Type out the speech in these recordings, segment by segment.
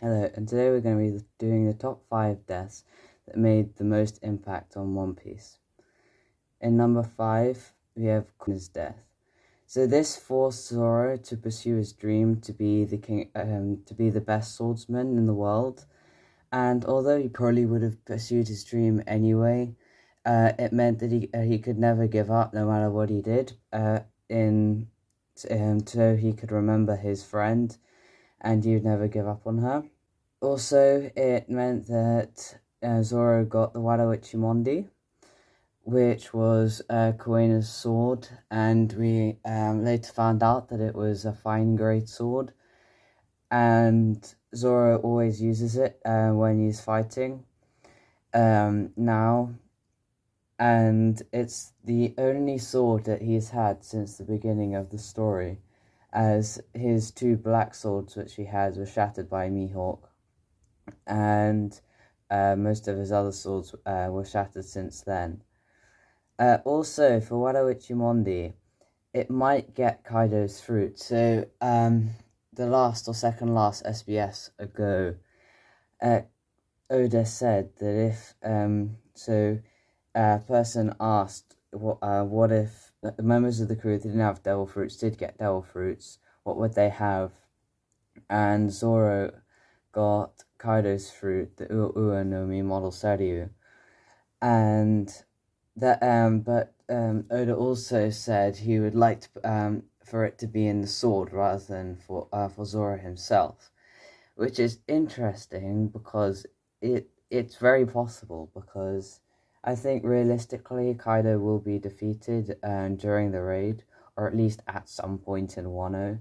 Hello, and today we're going to be doing the top 5 deaths that made the most impact on One Piece. In number 5, we have Kuna's death. So this forced Zoro to pursue his dream to be the best swordsman in the world. And although he probably would have pursued his dream anyway, it meant that he could never give up no matter what he did. So he could remember his friend, and he would never give up on her. Also, it meant that Zoro got the Wada Ichimonde, which was Kuena's sword, and we later found out that it was a fine grade sword, and Zoro always uses it when he's fighting now, and it's the only sword that he's had since the beginning of the story, as his 2 black swords which he had were shattered by Mihawk, and most of his other swords were shattered since then. Also, for Wada Ichimonde, it might get Kaido's fruit. So, the last or second last SBS ago, Oda said that if a person asked what if the members of the crew that didn't have devil fruits did get devil fruits, what would they have? And Zoro got Kaido's fruit, the Ua no Mi model Saryu, and that but Oda also said he would like to, for it to be in the sword rather than for Zoro himself, which is interesting because it's very possible, because I think realistically Kaido will be defeated during the raid, or at least at some point in Wano.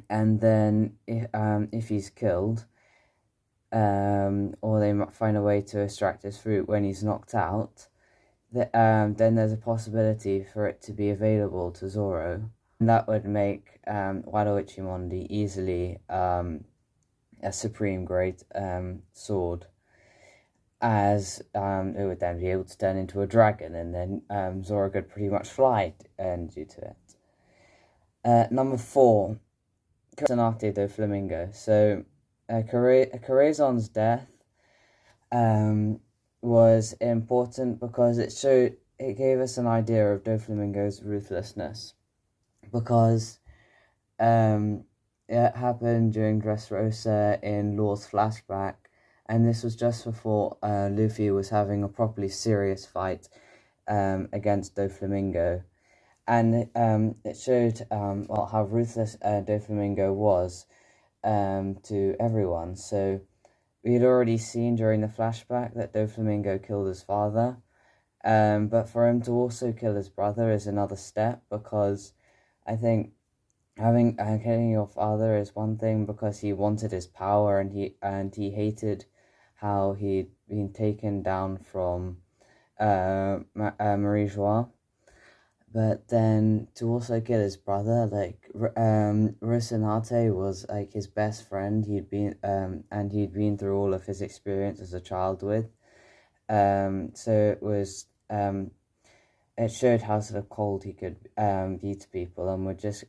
And then if he's killed, or they might find a way to extract his fruit when he's knocked out, then there's a possibility for it to be available to Zoro. And that would make Wada Ichimonde easily a supreme great sword, as it would then be able to turn into a dragon, and then Zoro could pretty much fly due to it. Number 4, Sanate do Flamingo. So, Corazon's death was important because it gave us an idea of Doflamingo's ruthlessness, because it happened during Dressrosa in Law's flashback, and this was just before Luffy was having a properly serious fight against Doflamingo. And it showed how ruthless Doflamingo was to everyone. So we had already seen during the flashback that Doflamingo killed his father, but for him to also kill his brother is another step, because I think killing your father is one thing because he wanted his power, and he hated how he'd been taken down from Marie Joie. But then to also kill his brother, like Rocinante was like his best friend. He'd been through all of his experience as a child with. So it was it showed how sort of cold he could be to people, and would just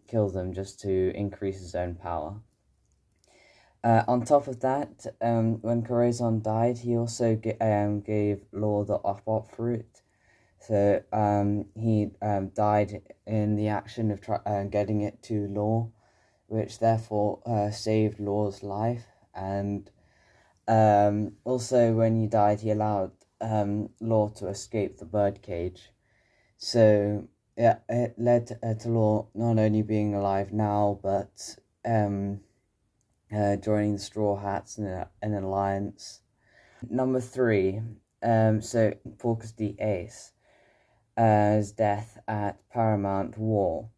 kill them just to increase his own power. On top of that, when Corazon died, he also gave Law the Op fruit. So he died in the action of getting it to Law, which therefore saved Law's life. And also when he died, he allowed Law to escape the birdcage. So yeah, it led to Law not only being alive now, but joining the Straw Hats in an alliance. Number 3, so Porcus D. Ace. His death at Paramount War.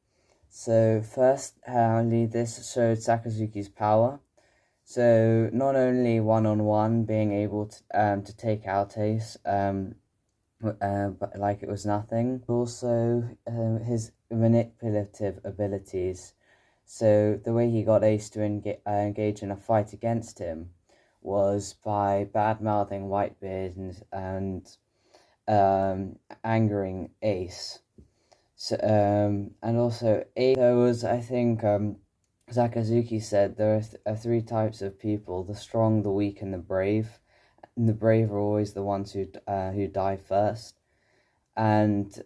So first, this showed Sakazuki's power. So not only one-on-one being able to take out Ace, but like it was nothing, but also his manipulative abilities. So the way he got Ace to engage in a fight against him was by bad-mouthing Whitebeard and angering Ace. So and also Ace was, I think, Sakazuki said there are three types of people: the strong, the weak, and the brave. And the brave are always the ones who die first. And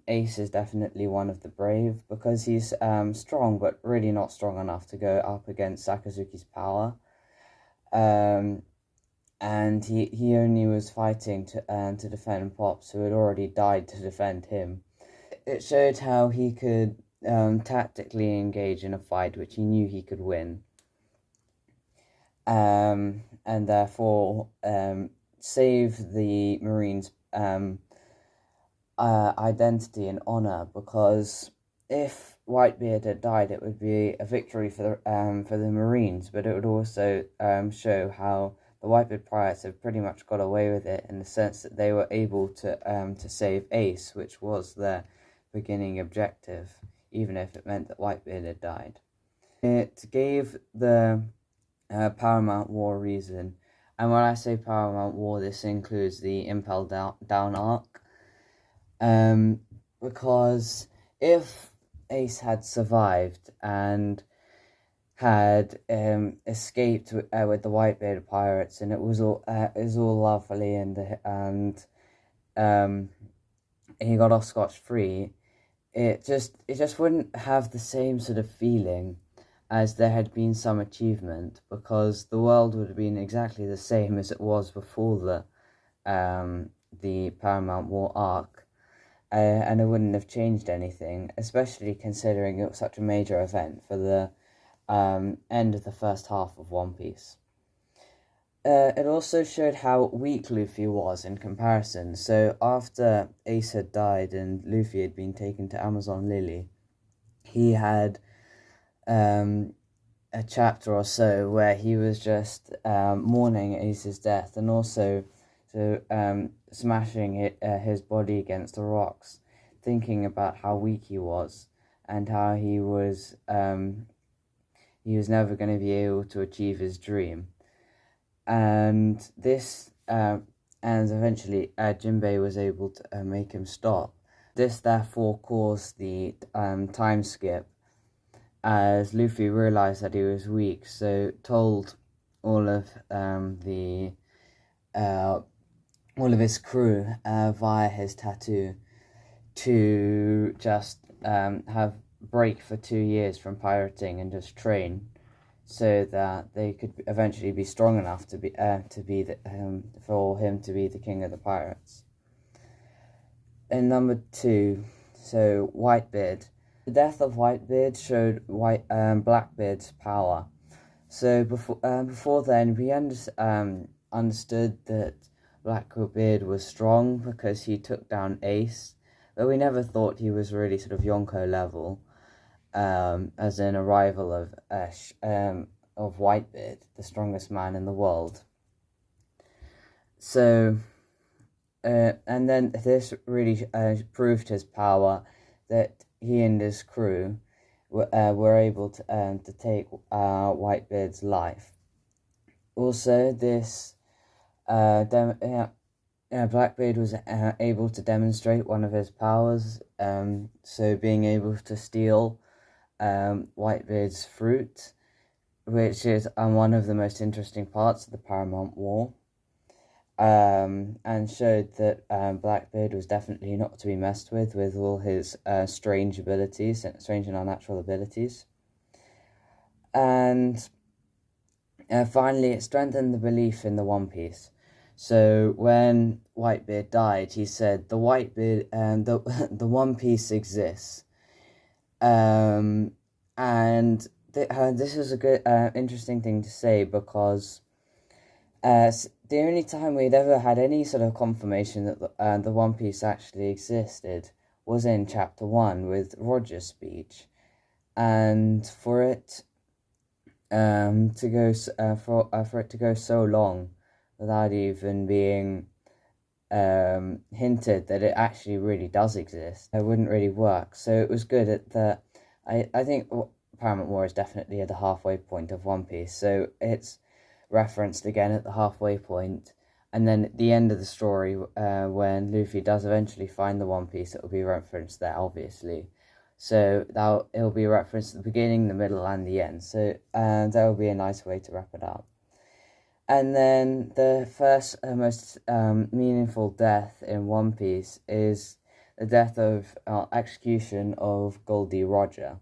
Ace is definitely one of the brave because he's strong, but really not strong enough to go up against Sakazuki's power. And he only was fighting to defend Pops, who had already died to defend him. It showed how he could tactically engage in a fight which he knew he could win, and therefore save the Marines' identity and honor, because if Whitebeard had died, it would be a victory for the Marines, but it would also show how the Whitebeard pirates have pretty much got away with it, in the sense that they were able to save Ace, which was their beginning objective, even if it meant that Whitebeard had died. It gave the Paramount War reason, and when I say Paramount War, this includes the Impel Down arc, because if Ace had survived and had escaped with the Whitebeard pirates, and it was all lovely, and he got off scotch-free, it just wouldn't have the same sort of feeling as there had been some achievement, because the world would have been exactly the same as it was before the Paramount War arc, and it wouldn't have changed anything, especially considering it was such a major event for the end of the first half of One Piece. It also showed how weak Luffy was in comparison. So after Ace had died and Luffy had been taken to Amazon Lily, he had a chapter or so where he was just mourning Ace's death, and also smashing his body against the rocks, thinking about how weak he was and how he was never going to be able to achieve his dream. And this and eventually Jinbei was able to make him stop. This therefore caused the time skip, as Luffy realized that he was weak, so told all of his crew via his tattoo to just have break for 2 years from pirating and just train, so that they could eventually be strong enough to be for him to be the king of the pirates. And number 2, so Whitebeard. The death of Whitebeard showed Blackbeard's power. So before then, we understood that Blackbeard was strong because he took down Ace, but we never thought he was really sort of Yonko level, as in a rival of Whitebeard, the strongest man in the world. So, and then this really proved his power, that he and his crew were able to take Whitebeard's life. Also, this Blackbeard was able to demonstrate one of his powers, so being able to steal Whitebeard's fruit, which is one of the most interesting parts of the Paramount War, and showed that Blackbeard was definitely not to be messed with all his strange and unnatural abilities. And finally, it strengthened the belief in the One Piece. So when Whitebeard died, he said, "The Whitebeard and the One Piece exists." And this is a good, interesting thing to say, because the only time we'd ever had any sort of confirmation that the One Piece actually existed was in Chapter 1 with Roger's speech, and for it to go so long without even being hinted that it actually really does exist, it wouldn't really work. So it was good at the. I think Paramount War is definitely at the halfway point of One Piece, so it's referenced again at the halfway point, and then at the end of the story, when Luffy does eventually find the One Piece, it will be referenced there, obviously. So it'll be referenced at the beginning, the middle, and the end. So that will be a nice way to wrap it up. And then the first most meaningful death in One Piece is the death of execution of Gol D. Roger.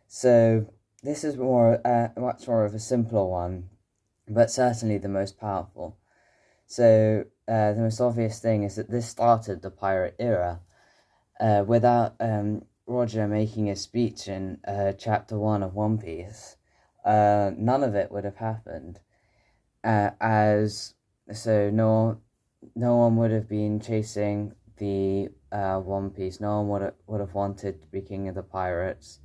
So this is much more of a simpler one, but certainly the most powerful. So the most obvious thing is that this started the pirate era. Without Roger making a speech in Chapter 1 of One Piece, none of it would have happened. No one would have been chasing the One Piece. No one would have wanted to be king of the pirates.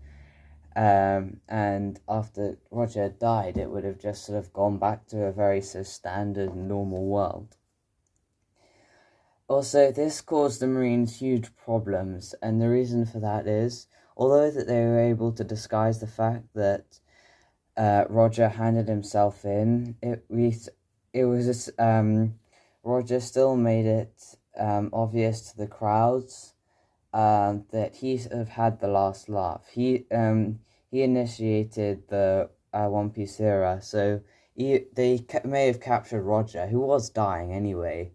And after Roger died, it would have just sort of gone back to a very sort of standard, normal world. Also, this caused the Marines huge problems, and the reason for that is, although that they were able to disguise the fact that Roger handed himself in, Roger still made it obvious to the crowds that he sort of had the last laugh. He initiated the One Piece era, so they may have captured Roger, who was dying anyway.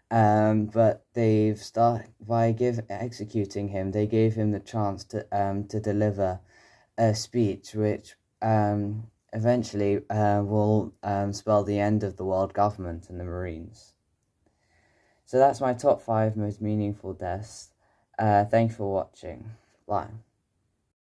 But by executing him, they gave him the chance to deliver a speech which eventually will spell the end of the world government and the Marines. So that's my top 5 most meaningful deaths. Thanks for watching. Bye.